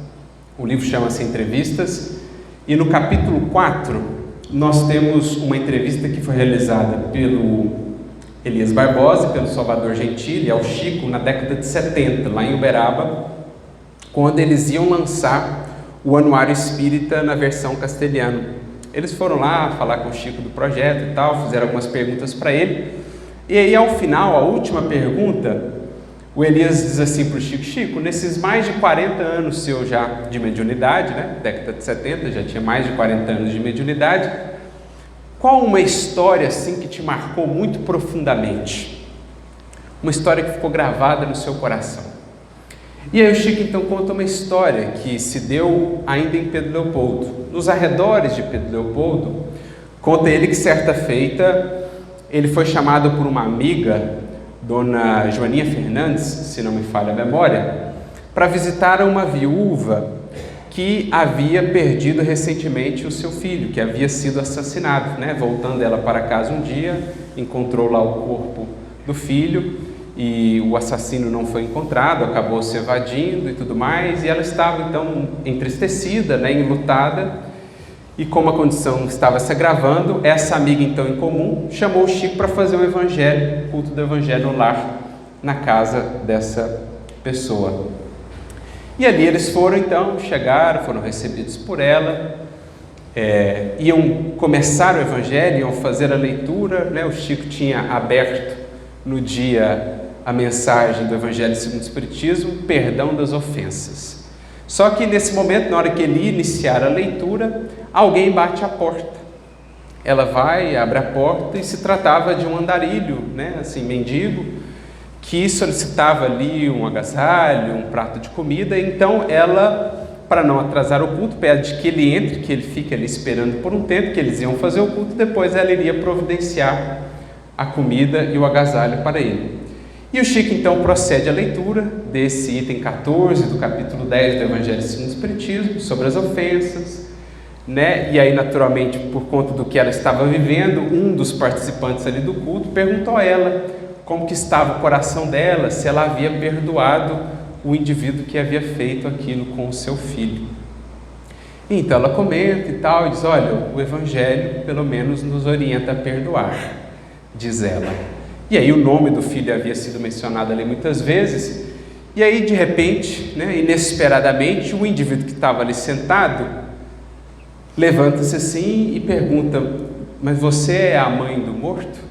O livro chama-se Entrevistas, e no capítulo 4 nós temos uma entrevista que foi realizada pelo Elias Barbosa e pelo Salvador Gentili ao Chico na década de 70, lá em Uberaba, quando eles iam lançar o Anuário Espírita na versão castelhana. Eles foram lá falar com o Chico do projeto e tal, fizeram algumas perguntas para ele, e aí ao final, a última pergunta, o Elias diz assim para o Chico: Chico, nesses mais de 40 anos seu já de mediunidade, década de 70, já tinha mais de 40 anos de mediunidade, qual uma história assim que te marcou muito profundamente? uma história que ficou gravada no seu coração. E aí o Chico então conta uma história que se deu ainda em Pedro Leopoldo. Nos arredores de Pedro Leopoldo, conta ele que certa feita ele foi chamado por uma amiga, Dona Joaninha Fernandes, se não me falha a memória, para visitar uma viúva que havia perdido recentemente o seu filho, que havia sido assassinado, né? Voltando ela para casa um dia, encontrou lá o corpo do filho e o assassino não foi encontrado, acabou se evadindo e tudo mais, e ela estava então entristecida, né, enlutada, e como a condição estava se agravando, essa amiga então em comum chamou o Chico para fazer o evangelho, o culto do evangelho no lar, na casa dessa pessoa. E ali eles foram então, chegaram, foram recebidos por ela, iam começar o evangelho, iam fazer a leitura, né? O Chico tinha aberto no dia a mensagem do Evangelho segundo o Espiritismo, perdão das ofensas. Só que nesse momento, na hora que ele ia iniciar a leitura, alguém bate à porta. Ela vai, abre a porta e se tratava de um andarilho, né? Assim, mendigo, que solicitava ali um agasalho, um prato de comida. Então ela, para não atrasar o culto, pede que ele entre, que ele fique ali esperando por um tempo, que eles iam fazer o culto, depois ela iria providenciar a comida e o agasalho para ele. E o Chico então procede à leitura desse item 14 do capítulo 10 do Evangelho segundo o Espiritismo, sobre as ofensas, né? E aí, naturalmente, por conta do que ela estava vivendo, um dos participantes ali do culto perguntou a ela como que estava o coração dela, se ela havia perdoado o indivíduo que havia feito aquilo com o seu filho. E então ela comenta e tal, e diz: olha, o Evangelho pelo menos nos orienta a perdoar, diz ela. E aí o nome do filho havia sido mencionado ali muitas vezes, e aí de repente, né, inesperadamente, o indivíduo que estava ali sentado levanta-se assim e pergunta: mas você é a mãe do morto?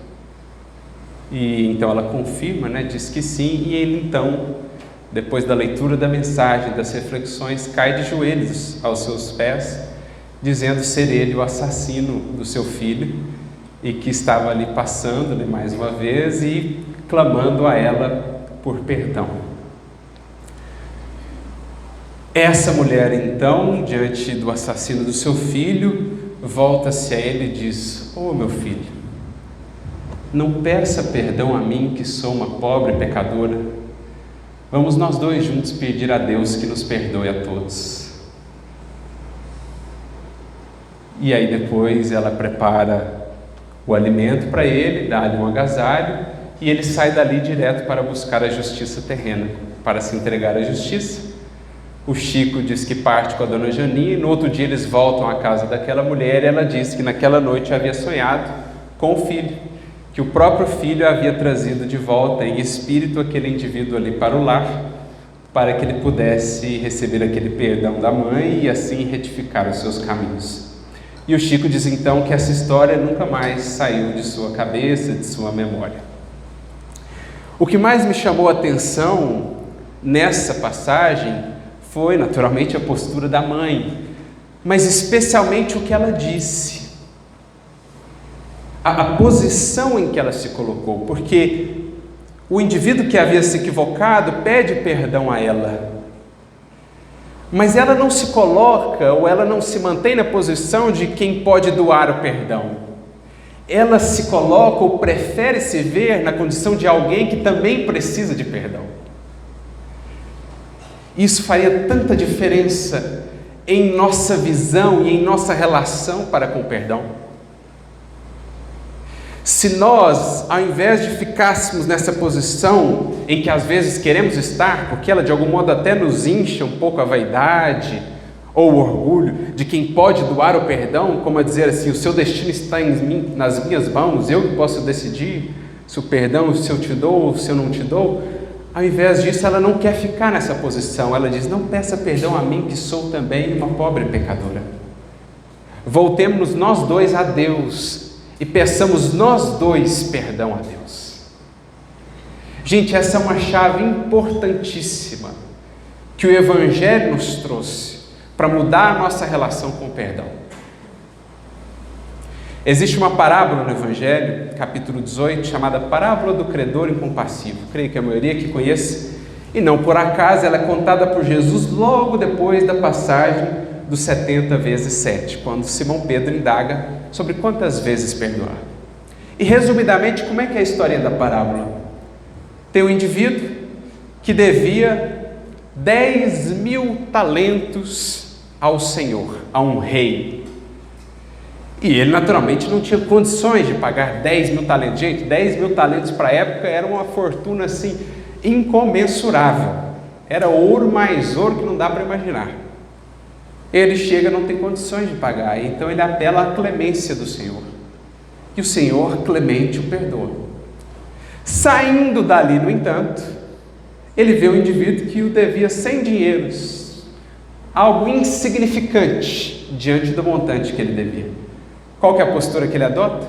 E então ela confirma, né, diz que sim, e ele então, depois da leitura da mensagem, das reflexões, cai de joelhos aos seus pés, dizendo ser ele o assassino do seu filho, e que estava ali passando, né, mais uma vez e clamando a ela por perdão. Essa mulher então, diante do assassino do seu filho, volta-se a ele e diz: ô meu filho, não peça perdão a mim, que sou uma pobre pecadora. Vamos nós dois juntos pedir a Deus que nos perdoe a todos. E aí depois ela prepara o alimento para ele, dá-lhe um agasalho, e ele sai dali direto para buscar a justiça terrena, para se entregar à justiça. O Chico diz que parte com a Dona Joaninha, e no outro dia eles voltam à casa daquela mulher, e ela diz que naquela noite havia sonhado com o filho, que o próprio filho havia trazido de volta em espírito aquele indivíduo ali para o lar, para que ele pudesse receber aquele perdão da mãe e assim retificar os seus caminhos. E o Chico diz então que essa história nunca mais saiu de sua cabeça, de sua memória. O que mais me chamou a atenção nessa passagem foi naturalmente a postura da mãe, mas especialmente o que ela disse, a posição em que ela se colocou, porque o indivíduo que havia se equivocado pede perdão a ela, mas ela não se coloca, ou ela não se mantém na posição de quem pode doar o perdão. Ela se coloca ou prefere se ver na condição de alguém que também precisa de perdão. Isso faria tanta diferença em nossa visão e em nossa relação para com o perdão. Se nós, ao invés de ficássemos nessa posição em que às vezes queremos estar, porque ela de algum modo até nos incha um pouco a vaidade ou o orgulho de quem pode doar o perdão, como a dizer assim: o seu destino está nas minhas mãos, eu que posso decidir se o perdão, se eu te dou ou se eu não te dou. Ao invés disso, ela não quer ficar nessa posição. Ela diz: não peça perdão a mim, que sou também uma pobre pecadora. Voltemos nós dois a Deus e peçamos nós dois perdão a Deus. Gente, essa é uma chave importantíssima que o Evangelho nos trouxe para mudar a nossa relação com o perdão. Existe uma parábola no Evangelho, capítulo 18, chamada Parábola do Credor Incompassivo. Creio que a maioria que conhece, e não por acaso, ela é contada por Jesus logo depois da passagem dos 70 vezes 7, quando Simão Pedro indaga sobre quantas vezes perdoar. E resumidamente, como é que é a história da parábola? Tem um indivíduo que devia 10.000 talentos ao Senhor, a um rei. E ele naturalmente não tinha condições de pagar 10.000 talentos. Gente, 10.000 talentos para a época era uma fortuna assim incomensurável. Era ouro mais ouro que não dá para imaginar. Ele chega, não tem condições de pagar, então ele apela à clemência do Senhor. E o Senhor clemente o perdoa. Saindo dali, no entanto, ele vê um indivíduo que o devia 100 dinheiros, algo insignificante diante do montante que ele devia. Qual que é a postura que ele adota?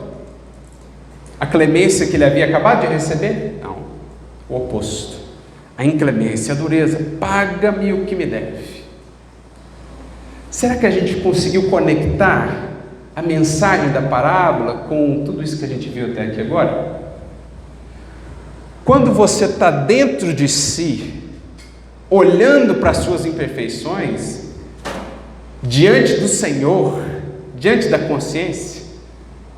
A clemência que ele havia acabado de receber? Não, o oposto. A inclemência, a dureza. Paga-me o que me deve. Será que a gente conseguiu conectar a mensagem da parábola com tudo isso que a gente viu até aqui agora? Quando você está dentro de si, olhando para as suas imperfeições, diante do Senhor, diante da consciência,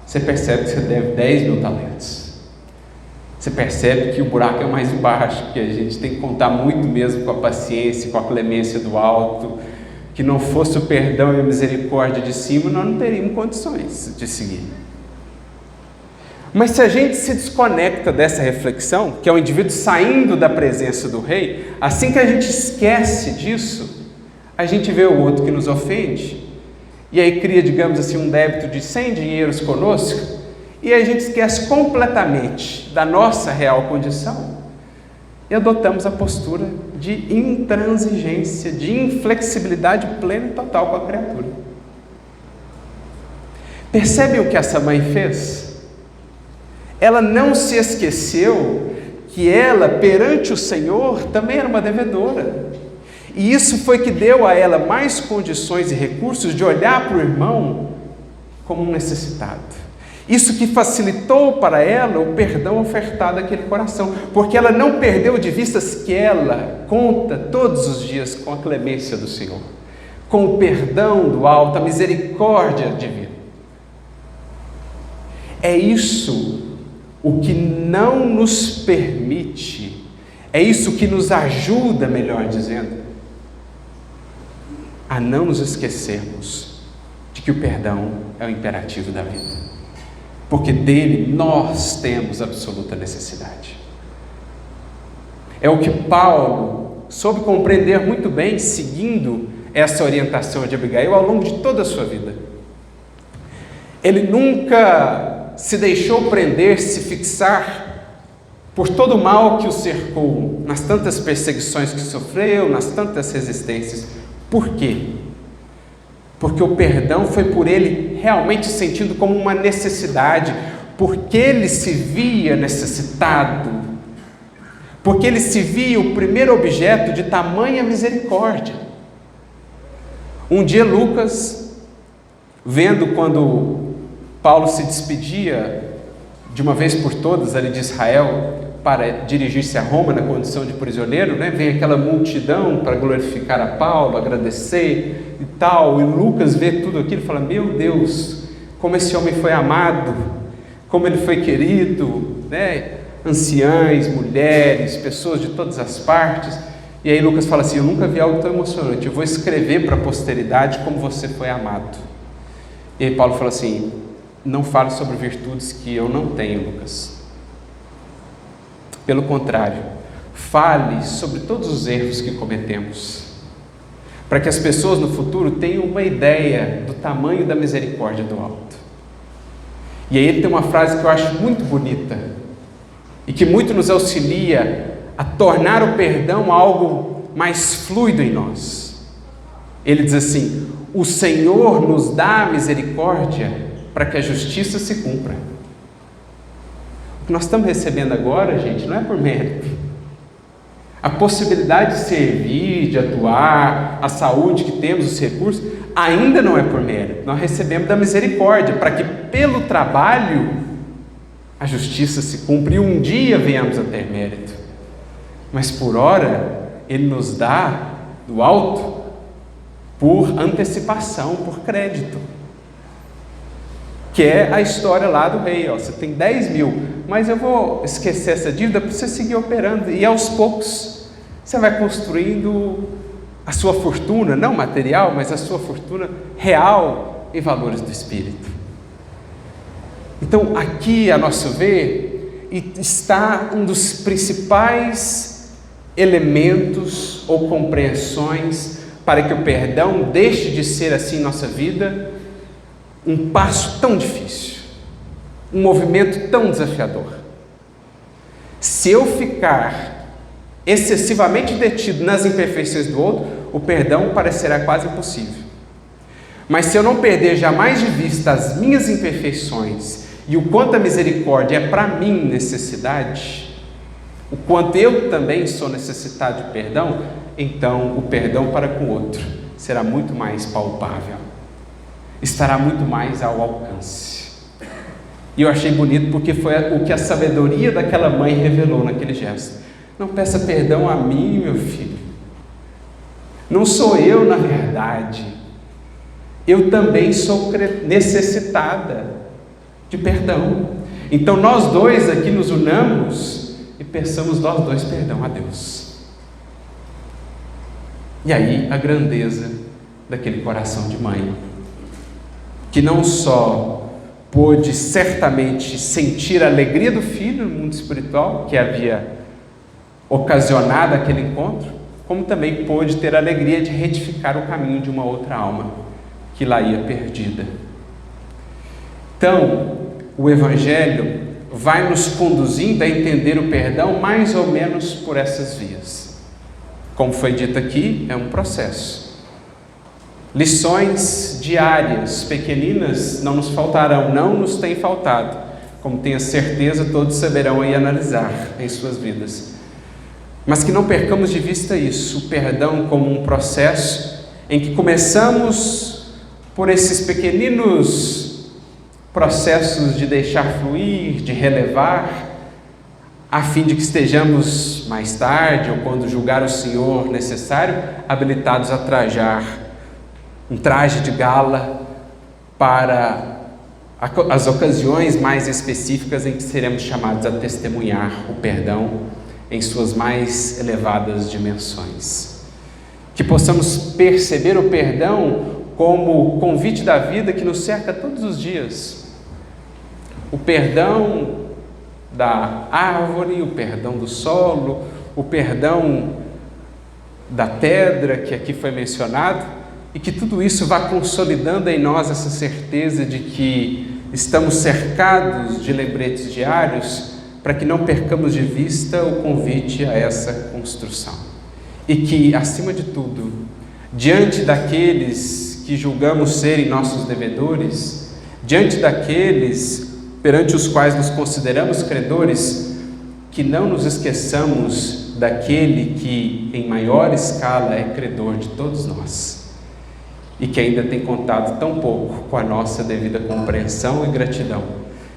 você percebe que você deve 10.000 talentos. Você percebe que o buraco é mais embaixo, que a gente tem que contar muito mesmo com a paciência, com a clemência do alto, que não fosse o perdão e a misericórdia de cima, nós não teríamos condições de seguir. Mas se a gente se desconecta dessa reflexão, que é o indivíduo saindo da presença do rei, assim que a gente esquece disso, a gente vê o outro que nos ofende, e aí cria, digamos assim, um débito de 100 dinheiros conosco, e a gente esquece completamente da nossa real condição, e adotamos a postura de intransigência, de inflexibilidade plena e total com a criatura. Percebe o que essa mãe fez? Ela não se esqueceu que ela, perante o Senhor, também era uma devedora. E isso foi que deu a ela mais condições e recursos de olhar para o irmão como um necessitado. Isso que facilitou para ela o perdão ofertado àquele coração, porque ela não perdeu de vista que ela conta todos os dias com a clemência do Senhor, com o perdão do alto, a misericórdia divina. É isso o que não nos permite, é isso que nos ajuda, melhor dizendo, a não nos esquecermos de que o perdão é o imperativo da vida, porque dele nós temos absoluta necessidade. É o que Paulo soube compreender muito bem, seguindo essa orientação de Abigail ao longo de toda a sua vida. Ele nunca se deixou prender, se fixar por todo o mal que o cercou, nas tantas perseguições que sofreu, nas tantas resistências. Por quê? Porque o perdão foi por ele realmente sentido como uma necessidade, porque ele se via necessitado, porque ele se via o primeiro objeto de tamanha misericórdia. Um dia Lucas, vendo quando Paulo se despedia de uma vez por todas ali de Israel para dirigir-se a Roma na condição de prisioneiro, vem aquela multidão para glorificar a Paulo, agradecer e tal, e Lucas vê tudo aquilo e fala: meu Deus, como esse homem foi amado, como ele foi querido, anciães, mulheres, pessoas de todas as partes. E aí Lucas fala assim: eu nunca vi algo tão emocionante, eu vou escrever para a posteridade como você foi amado. E aí Paulo fala assim: não fale sobre virtudes que eu não tenho, Lucas. Pelo contrário, fale sobre todos os erros que cometemos, para que as pessoas no futuro tenham uma ideia do tamanho da misericórdia do alto. E aí ele tem uma frase que eu acho muito bonita, e que muito nos auxilia a tornar o perdão algo mais fluido em nós. Ele diz assim: o Senhor nos dá a misericórdia para que a justiça se cumpra. O que nós estamos recebendo agora, gente, não é por mérito. A possibilidade de servir, de atuar, a saúde que temos, os recursos, ainda não é por mérito. Nós recebemos da misericórdia, para que pelo trabalho a justiça se cumpra e um dia venhamos a ter mérito. Mas por ora, Ele nos dá do alto por antecipação, por crédito. Que é a história lá do rei, ó, você tem 10 mil, mas eu vou esquecer essa dívida para você seguir operando, e aos poucos você vai construindo a sua fortuna, não material, mas a sua fortuna real em valores do Espírito. Então aqui, a nosso ver, está um dos principais elementos ou compreensões para que o perdão deixe de ser assim em nossa vida um passo tão difícil, um movimento tão desafiador. Se eu ficar excessivamente detido nas imperfeições do outro, o perdão parecerá quase impossível. Mas se eu não perder jamais de vista as minhas imperfeições e o quanto a misericórdia é para mim necessidade, o quanto eu também sou necessitado de perdão, então o perdão para com o outro será muito mais palpável, estará muito mais ao alcance. E eu achei bonito porque foi o que a sabedoria daquela mãe revelou naquele gesto. Não peça perdão a mim, meu filho. Não sou eu, na verdade. Eu também sou necessitada de perdão. Então nós dois aqui nos unamos e peçamos nós dois perdão a Deus. E aí a grandeza daquele coração de mãe, que não só pôde certamente sentir a alegria do filho no mundo espiritual, que havia ocasionado aquele encontro, como também pôde ter a alegria de retificar o caminho de uma outra alma, que lá ia perdida. Então, o Evangelho vai nos conduzindo a entender o perdão mais ou menos por essas vias. Como foi dito aqui, é um processo. Lições diárias, pequeninas, não nos faltarão, não nos tem faltado, como tenho certeza todos saberão aí analisar em suas vidas. Mas que não percamos de vista isso, o perdão como um processo em que começamos por esses pequeninos processos de deixar fluir, de relevar, a fim de que estejamos mais tarde, ou quando julgar o Senhor necessário, habilitados a trajar um traje de gala para as ocasiões mais específicas em que seremos chamados a testemunhar o perdão em suas mais elevadas dimensões. Que possamos perceber o perdão como convite da vida que nos cerca todos os dias. O perdão da árvore, o perdão do solo, o perdão da pedra que aqui foi mencionado, e que tudo isso vá consolidando em nós essa certeza de que estamos cercados de lembretes diários para que não percamos de vista o convite a essa construção. E que, acima de tudo, diante daqueles que julgamos serem nossos devedores, diante daqueles perante os quais nos consideramos credores, que não nos esqueçamos daquele que, em maior escala, é credor de todos nós e que ainda tem contado tão pouco com a nossa devida compreensão e gratidão,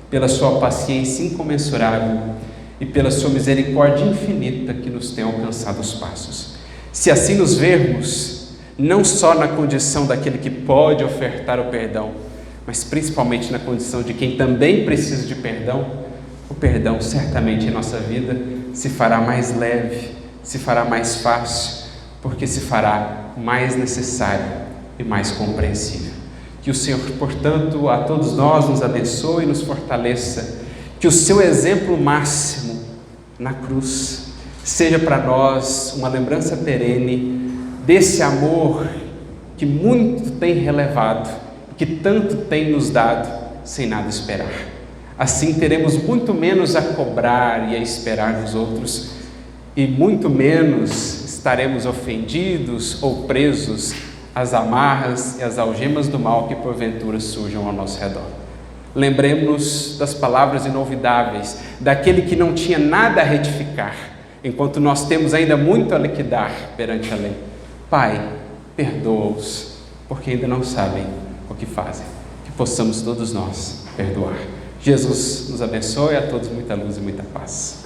pela sua paciência incomensurável e pela sua misericórdia infinita que nos tem alcançado os passos. Se assim nos vermos, não só na condição daquele que pode ofertar o perdão, mas principalmente na condição de quem também precisa de perdão, o perdão certamente em nossa vida se fará mais leve, se fará mais fácil, porque se fará mais necessário e mais compreensível. Que o Senhor, portanto, a todos nós nos abençoe e nos fortaleça, que o seu exemplo máximo na cruz seja para nós uma lembrança perene desse amor que muito tem relevado, que tanto tem nos dado sem nada esperar. Assim teremos muito menos a cobrar e a esperar dos outros, e muito menos estaremos ofendidos ou presos às amarras e às algemas do mal que porventura surjam ao nosso redor. Lembremos-nos das palavras inolvidáveis daquele que não tinha nada a retificar enquanto nós temos ainda muito a liquidar perante a lei. Pai, perdoa-os, porque ainda não sabem o que fazem. Que possamos todos nós perdoar. Jesus nos abençoe, a todos muita luz e muita paz.